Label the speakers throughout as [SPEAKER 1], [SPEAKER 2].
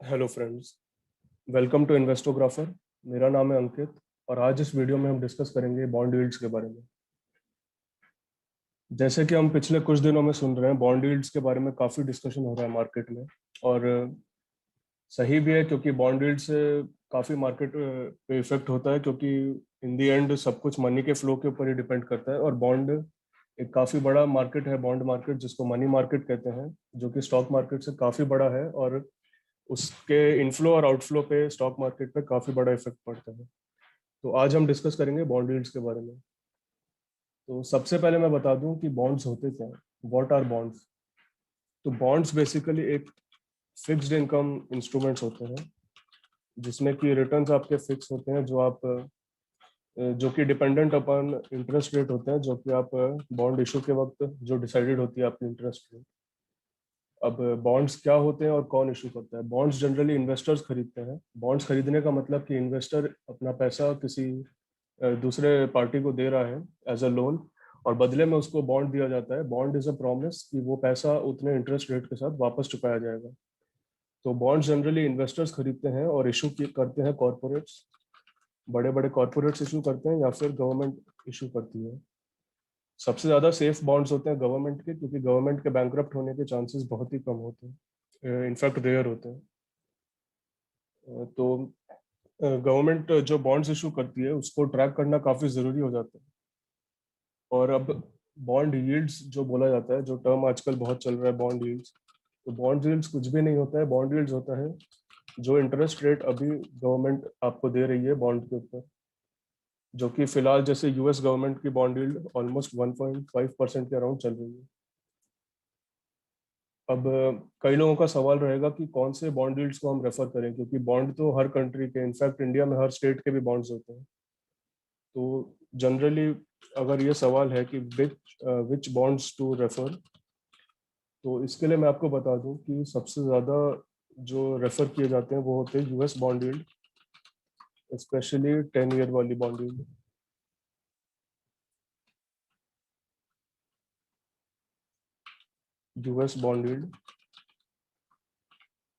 [SPEAKER 1] Hello friends, welcome to Investographer. मेरा नाम है अंकित और आज इस वीडियो में हम डिस्कस करेंगे बॉन्ड यील्ड्स के बारे में। जैसे कि हम पिछले कुछ दिनों में सुन रहे हैं, बॉन्ड यील्ड्स के बारे में काफ़ी डिस्कशन हो रहा है मार्केट में। और सही भी है क्योंकि बॉन्ड यील्ड से काफ़ी मार्केट पे इफेक्ट होता है, क्योंकि इन दी एंड सब कुछ मनी के फ्लो के ऊपर ही डिपेंड करता है। और बॉन्ड एक काफ़ी बड़ा मार्केट है, बॉन्ड मार्केट, जिसको मनी मार्केट कहते हैं, जो कि स्टॉक मार्केट से काफ़ी बड़ा है। और उसके इनफ्लो और आउटफ्लो पे स्टॉक मार्केट पे काफी बड़ा इफेक्ट पड़ता है। तो आज हम डिस्कस करेंगे बॉन्ड यील्ड्स के बारे में। तो सबसे पहले मैं बता दूं कि बॉन्ड्स होते क्या हैं। What are bonds? तो बॉन्ड्स बेसिकली एक फिक्स्ड इनकम इंस्ट्रूमेंट्स होते हैं, जिसमें कि रिटर्न्स आपके फिक्स होते हैं, जो कि डिपेंडेंट अपॉन इंटरेस्ट रेट होते हैं, जो कि आप बॉन्ड इशू के वक्त जो डिसाइडेड होती है आपकी इंटरेस्ट रेट। अब बॉन्ड्स क्या होते हैं और कौन इशू करता है? बॉन्ड्स जनरली इन्वेस्टर्स खरीदते हैं। बॉन्ड्स खरीदने का मतलब कि इन्वेस्टर अपना पैसा किसी दूसरे पार्टी को दे रहा है एज अ लोन, और बदले में उसको बॉन्ड दिया जाता है। बॉन्ड इज अ प्रॉमिस कि वो पैसा उतने इंटरेस्ट रेट के साथ वापस चुकाया जाएगा। तो बॉन्ड्स जनरली इन्वेस्टर्स खरीदते हैं और इशू करते हैं कॉरपोरेट्स। बड़े बड़े कॉरपोरेट्स इशू करते हैं या फिर गवर्नमेंट इशू करती है। सबसे ज्यादा सेफ बॉन्ड्स होते हैं गवर्नमेंट के, क्योंकि गवर्नमेंट के बैंकरप्ट होने के चांसेस बहुत ही कम होते हैं, इनफैक्ट रेयर होते हैं। तो गवर्नमेंट जो बॉन्ड्स इशू करती है उसको ट्रैक करना काफी जरूरी हो जाता है। और अब बॉन्ड यील्ड्स जो बोला जाता है, जो टर्म आजकल बहुत चल रहा है, बॉन्ड यील्ड्स। तो बॉन्ड यील्ड्स कुछ भी नहीं होता है। बॉन्ड यील्ड्स होता है जो इंटरेस्ट रेट अभी गवर्नमेंट आपको दे रही है बॉन्ड के ऊपर, जो कि फिलहाल जैसे यूएस गवर्नमेंट की बॉन्ड यील्ड ऑलमोस्ट 1.5% के अराउंड चल रही है। अब कई लोगों का सवाल रहेगा कि कौन से बॉन्ड यील्ड्स को हम रेफर करें, क्योंकि बॉन्ड तो हर कंट्री के, इनफैक्ट इंडिया में हर स्टेट के भी बॉन्ड्स होते हैं। तो जनरली अगर ये सवाल है कि विच बॉन्ड्स टू रेफर, तो इसके लिए मैं आपको बता दूं कि सबसे ज़्यादा जो रेफर किए जाते हैं वो होते हैं US bond yield, specially 10 year वाली bond yield. US bond yield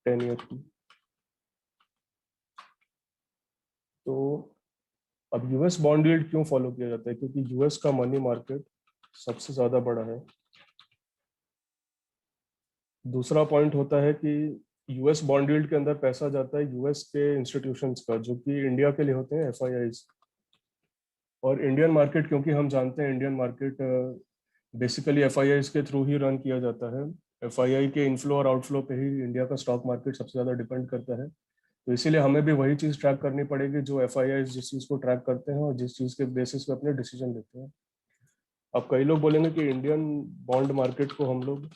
[SPEAKER 1] 10 year की। तो अब यूएस बॉन्ड यील्ड क्यों फॉलो किया जाता है? क्योंकि यूएस का मनी मार्केट सबसे ज़्यादा बड़ा है। दूसरा पॉइंट होता है कि यूएस बॉन्ड यील्ड के अंदर पैसा जाता है यूएस के इंस्टीट्यूशंस का, जो कि इंडिया के लिए होते हैं एफआईआईज। और इंडियन मार्केट, क्योंकि हम जानते हैं इंडियन मार्केट बेसिकली एफआईआईज के थ्रू ही रन किया जाता है। एफआईआई के इनफ्लो और आउटफ्लो पे ही इंडिया का स्टॉक मार्केट सबसे ज़्यादा डिपेंड करता है। तो इसीलिए हमें भी वही चीज़ ट्रैक करनी पड़ेगी जो एफआईआईज जिस चीज़ को ट्रैक करते हैं और जिस चीज़ के बेसिस पे अपने डिसीजन लेते हैं। अब कई लोग बोलेंगे कि इंडियन बॉन्ड मार्केट को हम लोग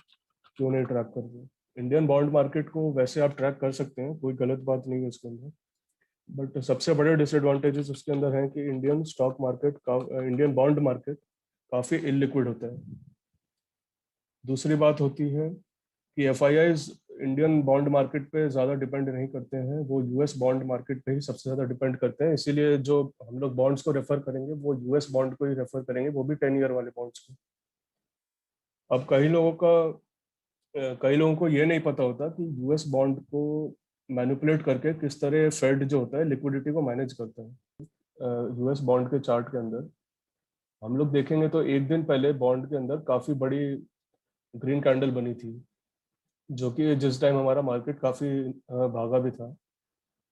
[SPEAKER 1] क्यों नहीं ट्रैक कर रहे? इंडियन बॉन्ड मार्केट को वैसे आप ट्रैक कर सकते हैं, कोई गलत बात नहीं है उसके अंदर। बट सबसे बड़े डिसएडवांटेजेस उसके अंदर हैं कि इंडियन स्टॉक मार्केट का, इंडियन बॉन्ड मार्केट काफ़ी इलिक्विड होता है। दूसरी बात होती है कि एफआईआईज इंडियन बॉन्ड मार्केट पे ज़्यादा डिपेंड नहीं करते हैं, वो यूएस बॉन्ड मार्केट पे ही सबसे ज़्यादा डिपेंड करते हैं। इसीलिए जो हम लोग बॉन्ड्स को रेफर करेंगे वो यूएस बॉन्ड को ही रेफर करेंगे, वो भी 10 ईयर वाले बॉन्ड्स को। अब कई लोगों को ये नहीं पता होता कि यूएस बॉन्ड को मैनिपुलेट करके किस तरह फेड जो होता है लिक्विडिटी को मैनेज करता है। यूएस बॉन्ड के चार्ट के अंदर हम लोग देखेंगे तो एक दिन पहले बॉन्ड के अंदर काफी बड़ी ग्रीन कैंडल बनी थी, जो कि जिस टाइम हमारा मार्केट काफी भागा भी था।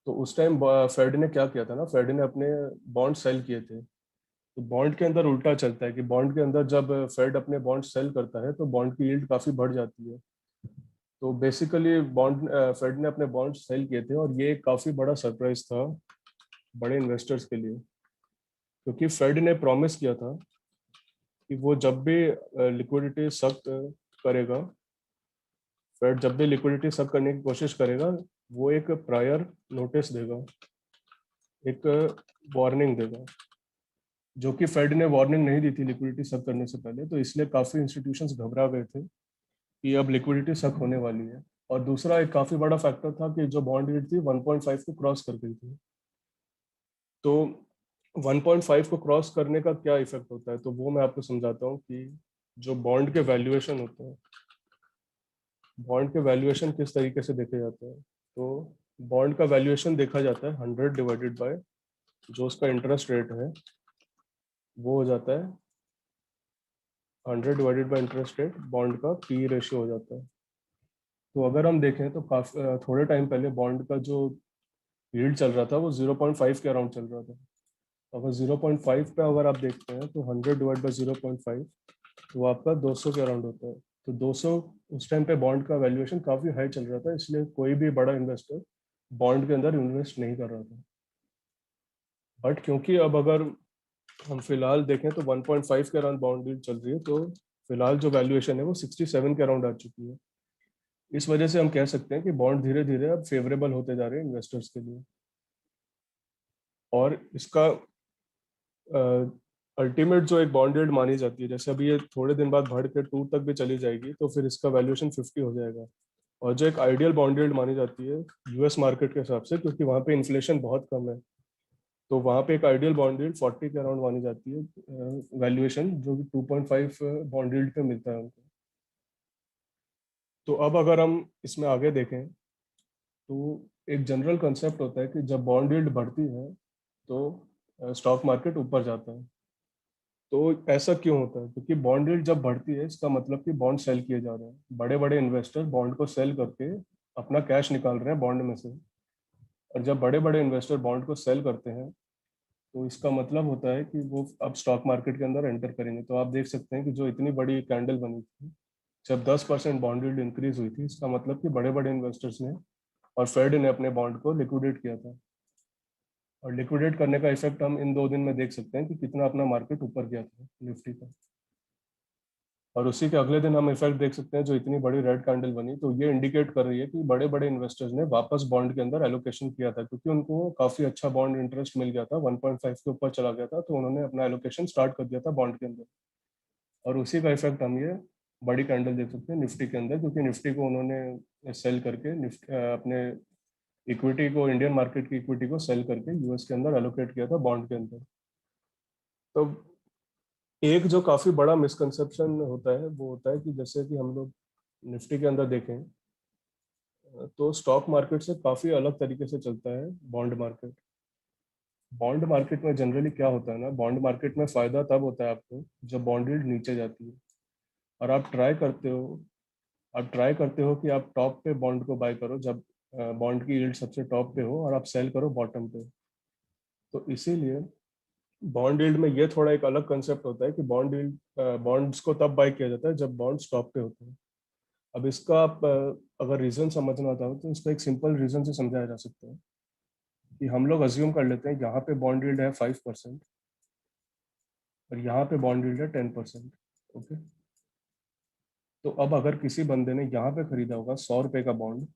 [SPEAKER 1] तो उस टाइम फेड ने क्या किया था ना, फेड ने अपने बॉन्ड सेल किए थे। तो बॉन्ड के अंदर उल्टा चलता है कि बॉन्ड के अंदर जब फेड अपने बॉन्ड सेल करता है तो बॉन्ड की यील्ड काफी बढ़ जाती है। तो बेसिकली बॉन्ड फेड ने अपने बॉन्ड सेल किए थे, और ये काफी बड़ा सरप्राइज था बड़े इन्वेस्टर्स के लिए, क्योंकि फेड ने प्रॉमिस किया था कि वो जब भी लिक्विडिटी सख्त करेगा, फेड जब भी लिक्विडिटी सख्त करने की कोशिश करेगा, वो एक प्रायर नोटिस देगा, एक वार्निंग देगा। जो कि फेड ने वार्निंग नहीं दी थी लिक्विडिटी सख्त करने से पहले, तो इसलिए काफी इंस्टीट्यूशंस घबरा गए थे कि अब लिक्विडिटी सख्त होने वाली है। और दूसरा एक काफी बड़ा फैक्टर था कि जो बॉन्ड यील्ड थी 1.5 को क्रॉस कर गई थी। तो 1.5 को क्रॉस करने का क्या इफेक्ट होता है, तो वो मैं आपको समझाता हूँ कि जो बॉन्ड के वैल्यूएशन होते हैं, बॉन्ड के वैल्यूएशन किस तरीके से देखे जाते हैं। तो बॉन्ड का वैल्यूएशन देखा जाता है 100 डिवाइडेड बाय जो उसका इंटरेस्ट रेट है, वो हो जाता है 100 divided by interest rate, bond का पी रेशियो हो जाता है। तो अगर हम देखें तो काफी थोड़े टाइम पहले बॉन्ड का जो यील्ड चल रहा था वो 0.5 के अराउंड चल रहा था। अगर 0.5 पे अगर आप देखते हैं तो 100 डिवाइड बाई 0.5, तो वो आपका 200 के अराउंड होता है। तो 200 उस टाइम पे बॉन्ड का वैल्यूएशन काफी हाई चल रहा था, इसलिए कोई भी बड़ा इन्वेस्टर बॉन्ड के अंदर इन्वेस्ट नहीं कर रहा था। बट क्योंकि अब अगर हम फिलहाल देखें तो 1.5 के अराउंड बॉन्ड यील्ड चल रही है, तो फिलहाल जो वैल्यूएशन है वो 67 के अराउंड आ चुकी है। इस वजह से हम कह सकते हैं कि बॉन्ड धीरे धीरे अब फेवरेबल होते जा रहे हैं इन्वेस्टर्स के लिए। और इसका अल्टीमेट जो एक बॉन्ड यील्ड मानी जाती है, जैसे अभी ये थोड़े दिन बाद बढ़ के 2 तक भी चली जाएगी, तो फिर इसका वैल्यूएशन 50 हो जाएगा। और जो एक आइडियल बॉन्ड यील्ड मानी जाती है यूएस मार्केट के हिसाब से, क्योंकि वहाँ पे इन्फ्लेशन बहुत कम है, तो वहाँ पे एक आइडियल बॉन्ड यील्ड 40 के अराउंड मानी जाती है वैल्यूएशन, जो कि 2.5 बॉन्ड यील्ड पे मिलता है उनको। तो अब अगर हम इसमें आगे देखें तो एक जनरल कंसेप्ट होता है कि जब बॉन्ड यील्ड बढ़ती है तो स्टॉक मार्केट ऊपर जाता है। तो ऐसा क्यों होता है? क्योंकि बॉन्ड यील्ड जब बढ़ती है इसका मतलब कि बॉन्ड सेल किए जा रहे हैं, बड़े बड़े इन्वेस्टर बॉन्ड को सेल करके अपना कैश निकाल रहे हैं बॉन्ड में से। और जब बड़े बड़े इन्वेस्टर बॉन्ड को सेल करते हैं तो इसका मतलब होता है कि वो अब स्टॉक मार्केट के अंदर एंटर करेंगे। तो आप देख सकते हैं कि जो इतनी बड़ी कैंडल बनी थी जब 10% बॉन्ड यील्ड इंक्रीज हुई थी, इसका मतलब कि बड़े बड़े इन्वेस्टर्स ने और फेड ने अपने बॉन्ड को लिक्विडेट किया था। और लिक्विडेट करने का इफेक्ट हम इन 2 दिन में देख सकते हैं कि कितना अपना मार्केट ऊपर गया था निफ्टी का। और उसी के अगले दिन हम इफेक्ट देख सकते हैं, जो इतनी बड़ी रेड कैंडल बनी, तो ये इंडिकेट कर रही है कि बड़े बड़े इन्वेस्टर्स ने वापस बॉन्ड के अंदर एलोकेशन किया था, क्योंकि उनको काफी अच्छा बॉन्ड इंटरेस्ट मिल गया था, 1.5 के ऊपर चला गया था, तो उन्होंने अपना एलोकेशन स्टार्ट कर दिया था बॉन्ड के अंदर। और उसी का इफेक्ट हम ये बड़ी कैंडल देख सकते हैं निफ्टी के अंदर, क्योंकि निफ्टी को उन्होंने सेल करके अपने इक्विटी को, इंडियन मार्केट की इक्विटी को सेल करके यूएस के अंदर एलोकेट किया था बॉन्ड के अंदर। तो एक जो काफी बड़ा मिसकंसेप्शन होता है वो होता है कि जैसे कि हम लोग निफ्टी के अंदर देखें तो स्टॉक मार्केट से काफी अलग तरीके से चलता है बॉन्ड मार्केट। बॉन्ड मार्केट में जनरली क्या होता है ना, बॉन्ड मार्केट में फायदा तब होता है आपको जब बॉन्ड यील्ड नीचे जाती है और आप ट्राई करते हो कि आप टॉप पे बॉन्ड को बाय करो, जब बॉन्ड की यील्ड सबसे टॉप पे हो, और आप सेल करो बॉटम पे। तो इसीलिए बॉन्ड यील्ड में ये थोड़ा एक अलग कंसेप्ट होता है कि बॉन्ड्स को तब बाय किया जाता है जब बॉन्ड्स टॉप पे होते हैं। अब इसका आप अगर रीजन समझना चाहो तो इसका एक सिंपल रीजन से समझाया जा सकता है कि हम लोग अज्यूम कर लेते हैं यहाँ पे बॉन्ड यील्ड है 5% और यहाँ पे बॉन्ड यील्ड है 10%। ओके, तो अब अगर किसी बंदे ने यहाँ पे खरीदा होगा 100 रुपए का बॉन्ड,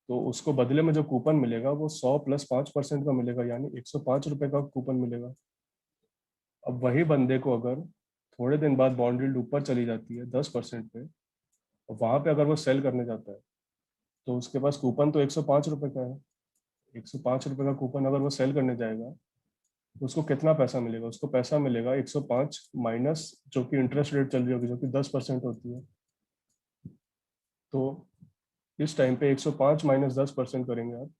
[SPEAKER 1] तो उसको बदले में जो कूपन मिलेगा वो 100 प्लस 5% का मिलेगा, यानी 105 रुपए का कूपन मिलेगा। अब वही बंदे को अगर थोड़े दिन बाद बॉन्ड यील्ड ऊपर चली जाती है 10% पे, और वहां पे अगर वो सेल करने जाता है, तो उसके पास कूपन तो 105 रुपए का है। 105 रुपए का कूपन अगर वो सेल करने जाएगा तो उसको कितना पैसा मिलेगा? उसको पैसा मिलेगा 105 माइनस जो कि इंटरेस्ट रेट चल रही होगी, जो कि 10% होती है। तो इस टाइम पे 105 माइनस 10% करेंगे आप,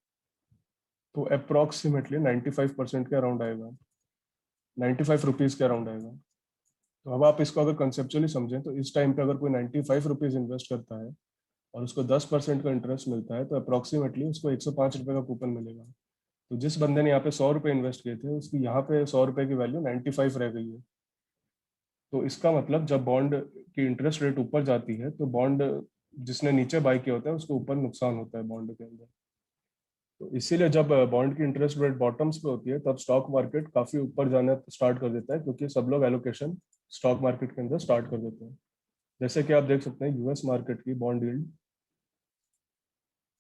[SPEAKER 1] तो अप्रोक्सीमेटली 95% के अराउंड आएगा, 95 रुपीज़ के अराउंड आएगा। तो अब आप इसको अगर कंसेप्चुअली समझें तो इस टाइम पे अगर कोई 95 रुपीज़ इन्वेस्ट करता है और उसको 10% का इंटरेस्ट मिलता है, तो अप्रोक्सीमेटली उसको 105 रुपये का कूपन मिलेगा। तो जिस बंदे ने यहाँ पे 100 रुपये इन्वेस्ट किए थे, उसकी यहाँ पे 100 रुपये की वैल्यू 95 रह गई है। तो इसका मतलब जब बॉन्ड की इंटरेस्ट रेट ऊपर जाती है तो बॉन्ड जिसने नीचे बाय किया होता है उसको ऊपर नुकसान होता है बॉन्ड के अंदर। तो इसीलिए जब बॉन्ड की इंटरेस्ट रेट बॉटम्स पे होती है तब स्टॉक मार्केट काफी ऊपर जाना स्टार्ट कर देता है, क्योंकि सब लोग एलोकेशन स्टॉक मार्केट के अंदर स्टार्ट कर देते हैं। जैसे कि आप देख सकते हैं यूएस मार्केट की बॉन्ड यील्ड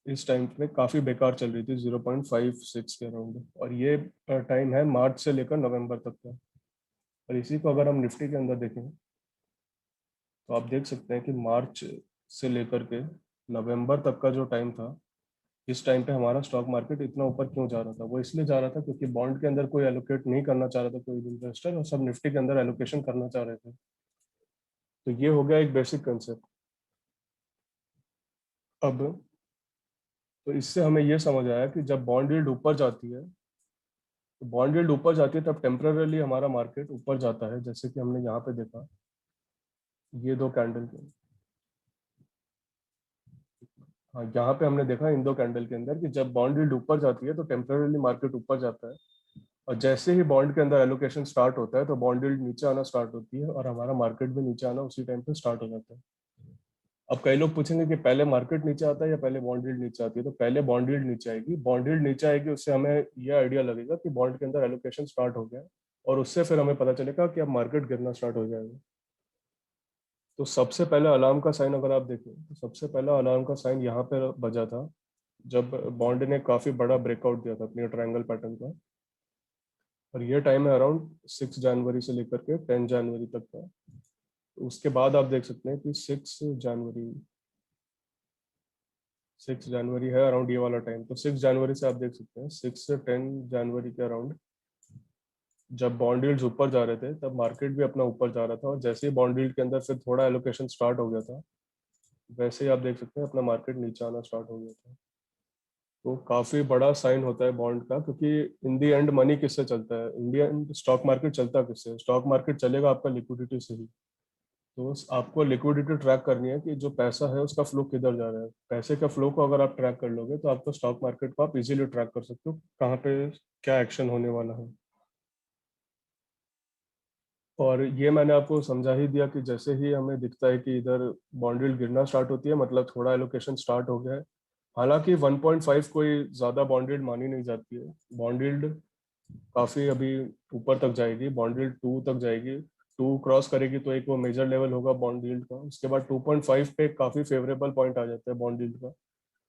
[SPEAKER 1] इस टाइम पे काफी बेकार चल रही थी, 0.56 के अराउंड, और ये टाइम है मार्च से लेकर नवंबर तक का। और इसी को अगर हम निफ्टी के अंदर देखें तो आप देख सकते हैं कि मार्च से लेकर के नवंबर तक का जो टाइम था, इस टाइम पे हमारा स्टॉक मार्केट इतना ऊपर क्यों जा रहा था? वो इसलिए जा रहा था क्योंकि बॉन्ड के अंदर कोई एलोकेट नहीं करना चाह रहा था कोई इन्वेस्टर, और सब निफ्टी के अंदर एलोकेशन करना चाह रहे थे। तो ये हो गया एक बेसिक कंसेप्ट। अब तो इससे हमें ये समझ आया कि जब बॉन्ड यील्ड ऊपर जाती है, तो बॉन्ड यील्ड ऊपर जाती है तब टेम्पररली हमारा मार्केट ऊपर जाता है, जैसे कि हमने यहाँ पे देखा ये दो कैंडल के, हाँ यहाँ पे हमने देखा इन दो कैंडल के अंदर कि जब बॉन्ड यील्ड ऊपर जाती है तो टेम्पररली मार्केट ऊपर जाता है, और जैसे ही बॉन्ड के अंदर एलोकेशन स्टार्ट होता है तो बॉन्ड यील्ड नीचे आना स्टार्ट होती है और हमारा मार्केट भी नीचे आना उसी टाइम पे स्टार्ट हो जाता है। अब कई लोग पूछेंगे कि पहले मार्केट नीचे आता है या पहले बॉन्ड यील्ड नीचे आती है, तो पहले बॉन्ड यील्ड नीचे आएगी। बॉन्ड यील्ड नीचे आएगी, उससे हमें ये आइडिया लगेगा कि बॉन्ड के अंदर एलोकेशन स्टार्ट हो गया, और उससे फिर हमें पता चलेगा कि अब मार्केट गिरना स्टार्ट हो जाएगा। तो सबसे पहले अलार्म का साइन अगर आप देखें तो सबसे पहला अलार्म का साइन यहाँ पे बजा था जब बॉन्ड ने काफी बड़ा ब्रेकआउट दिया था अपनी ट्रायंगल पैटर्न का, और ये टाइम है अराउंड 6 जनवरी से लेकर के 10 जनवरी तक का। तो उसके बाद आप देख सकते हैं कि 6 जनवरी, 6 जनवरी है अराउंड ये वाला टाइम। तो 6 जनवरी से आप देख सकते हैं 6 से 10 जनवरी के अराउंड जब बॉन्ड यील्ड्स ऊपर जा रहे थे तब मार्केट भी अपना ऊपर जा रहा था, और जैसे ही बॉन्ड यील्ड के अंदर फिर थोड़ा एलोकेशन स्टार्ट हो गया था, वैसे ही आप देख सकते हैं अपना मार्केट नीचे आना स्टार्ट हो गया था। तो काफी बड़ा साइन होता है बॉन्ड का, क्योंकि इन दी एंड मनी किससे चलता है, इंडियन स्टॉक मार्केट चलता किससे, स्टॉक मार्केट चलेगा आपका लिक्विडिटी से ही। तो आपको लिक्विडिटी ट्रैक करनी है कि जो पैसा है उसका फ्लो किधर जा रहा है। पैसे का फ्लो को अगर आप ट्रैक कर लोगे तो आपको स्टॉक मार्केट को आप इजीली ट्रैक कर सकते हो कहाँ पे क्या एक्शन होने वाला है। और ये मैंने आपको समझा ही दिया कि जैसे ही हमें दिखता है कि इधर बॉन्ड यील्ड गिरना स्टार्ट होती है, मतलब थोड़ा एलोकेशन स्टार्ट हो गया है। हालांकि 1.5 कोई ज्यादा बॉन्ड यील्ड मानी नहीं जाती है, बॉन्ड यील्ड काफी अभी ऊपर तक जाएगी, बॉन्ड यील्ड 2 तक जाएगी। 2 क्रॉस करेगी तो एक वो मेजर लेवल होगा बॉन्ड यील्ड का, उसके बाद 2.5 पे काफी फेवरेबल पॉइंट आ जाता है बॉन्ड यील्ड का,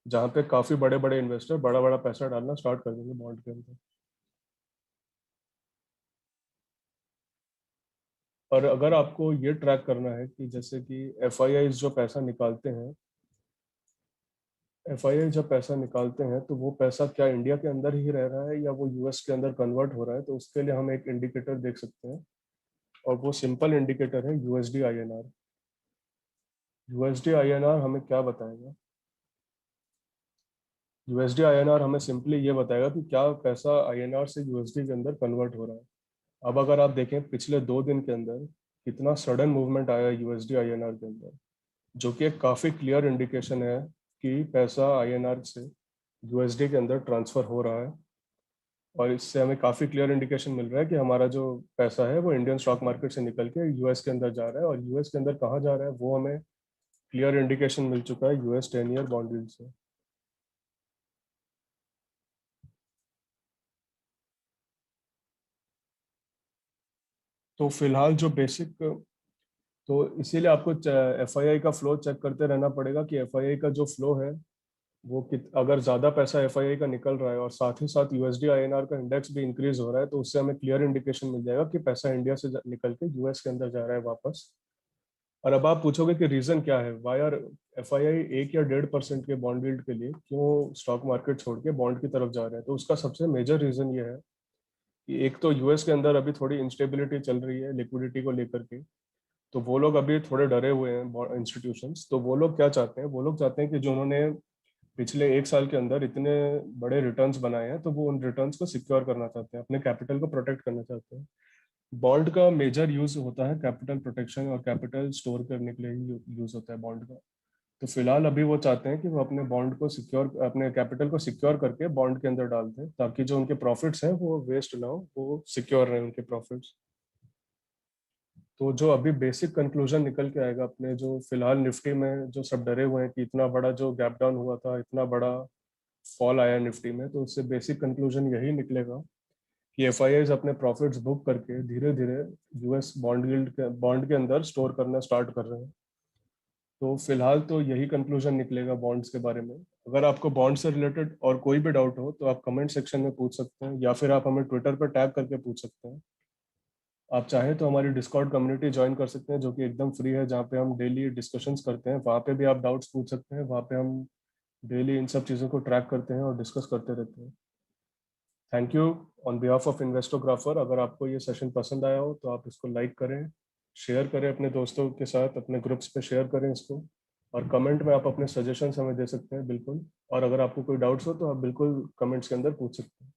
[SPEAKER 1] जहाँ पे काफी बड़े बड़े इन्वेस्टर बड़ा बड़ा पैसा डालना स्टार्ट कर देंगे बॉन्ड के अंदर। और अगर आपको ये ट्रैक करना है कि जैसे कि एफ जो पैसा निकालते हैं, एफ जब पैसा निकालते हैं तो वो पैसा क्या इंडिया के अंदर ही रह रहा है या वो यूएस के अंदर कन्वर्ट हो रहा है, तो उसके लिए हम एक इंडिकेटर देख सकते हैं, और वो सिंपल इंडिकेटर है यूएसडी आईएनआर। यूएसडी आईएनआर हमें क्या बताएगा, यूएसडी आईएनआर हमें सिंपली ये बताएगा कि क्या पैसा आईएनआर से यूएसडी के अंदर कन्वर्ट हो रहा है। अब अगर आप देखें पिछले 2 दिन के अंदर कितना सडन मूवमेंट आया है यूएसडी आईएनआर के अंदर, जो कि एक काफी क्लियर इंडिकेशन है कि पैसा आईएनआर से यूएसडी के अंदर ट्रांसफर हो रहा है। और इससे हमें काफी क्लियर इंडिकेशन मिल रहा है कि हमारा जो पैसा है वो इंडियन स्टॉक मार्केट से निकल के यूएस के अंदर जा रहा है, और यूएस के अंदर कहाँ जा रहा है वो हमें क्लियर इंडिकेशन मिल चुका है यूएस 10 ईयर बॉन्ड यील्ड से। तो फिलहाल जो बेसिक, तो इसीलिए आपको एफआईआई का फ्लो चेक करते रहना पड़ेगा कि एफआईआई का जो फ्लो है वो अगर ज्यादा पैसा एफआईआई का निकल रहा है और साथ ही साथ यूएसडी आईएनआर का इंडेक्स भी इंक्रीज हो रहा है, तो उससे हमें क्लियर इंडिकेशन मिल जाएगा कि पैसा इंडिया से निकल के यूएस के अंदर जा रहा है वापस। और अब आप पूछोगे कि रीजन क्या है, वाई आर एफआईआई 1 या 1.5% के बॉन्ड यील्ड के लिए क्यों स्टॉक मार्केट छोड़ के बॉन्ड की तरफ जा रहे हैं, तो उसका सबसे मेजर रीजन ये है कि एक तो यूएस के अंदर अभी थोड़ी इंस्टेबिलिटी चल रही है लिक्विडिटी को लेकर के। तो वो लोग अभी थोड़े डरे हुए हैं इंस्टीट्यूशंस, तो वो लोग क्या चाहते हैं, वो लोग चाहते हैं कि जो उन्होंने पिछले 1 साल के अंदर इतने बड़े रिटर्न्स बनाए हैं तो वो उन रिटर्न्स को सिक्योर करना चाहते हैं, अपने कैपिटल को प्रोटेक्ट करना चाहते हैं। बॉन्ड का मेजर यूज होता है कैपिटल प्रोटेक्शन, और कैपिटल स्टोर करने के लिए ही यूज होता है बॉन्ड का। तो फिलहाल अभी वो चाहते हैं कि वो अपने बॉन्ड को सिक्योर, अपने कैपिटल को सिक्योर करके बॉन्ड के अंदर डाल दें, ताकि जो उनके प्रॉफिट्स हैं वो वेस्ट ना हो, वो सिक्योर रहे उनके प्रॉफिट्स। तो जो अभी बेसिक कंक्लूजन निकल के आएगा अपने, जो फिलहाल निफ्टी में जो सब डरे हुए हैं कि इतना बड़ा जो गैप डाउन हुआ था, इतना बड़ा फॉल आया निफ्टी में, तो उससे बेसिक कंक्लूजन यही निकलेगा कि एफआईआईज अपने प्रॉफिट्स बुक करके धीरे धीरे यूएस बॉन्ड के अंदर स्टोर करना स्टार्ट कर रहे हैं। तो फिलहाल तो यही कंक्लूजन निकलेगा बॉन्ड्स के बारे में। अगर आपको बॉन्ड से रिलेटेड और कोई भी डाउट हो तो आप कमेंट सेक्शन में पूछ सकते हैं, या फिर आप हमें ट्विटर पर टैग करके पूछ सकते हैं। आप चाहें तो हमारी डिस्कॉर्ड कम्युनिटी ज्वाइन कर सकते हैं, जो कि एकदम फ्री है, जहाँ पे हम डेली डिस्कशंस करते हैं। वहाँ पे भी आप डाउट्स पूछ सकते हैं, वहाँ पे हम डेली इन सब चीज़ों को ट्रैक करते हैं और डिस्कस करते रहते हैं। Thank you on behalf of Investographer. अगर आपको ये सेशन पसंद आया हो तो आप इसको लाइक करें, शेयर करें अपने दोस्तों के साथ, अपने ग्रुप्स पे शेयर करें इसको, और कमेंट में आप अपने सजेशंस हमें दे सकते हैं बिल्कुल, और अगर आपको कोई डाउट्स हो तो आप बिल्कुल कमेंट्स के अंदर पूछ सकते हैं।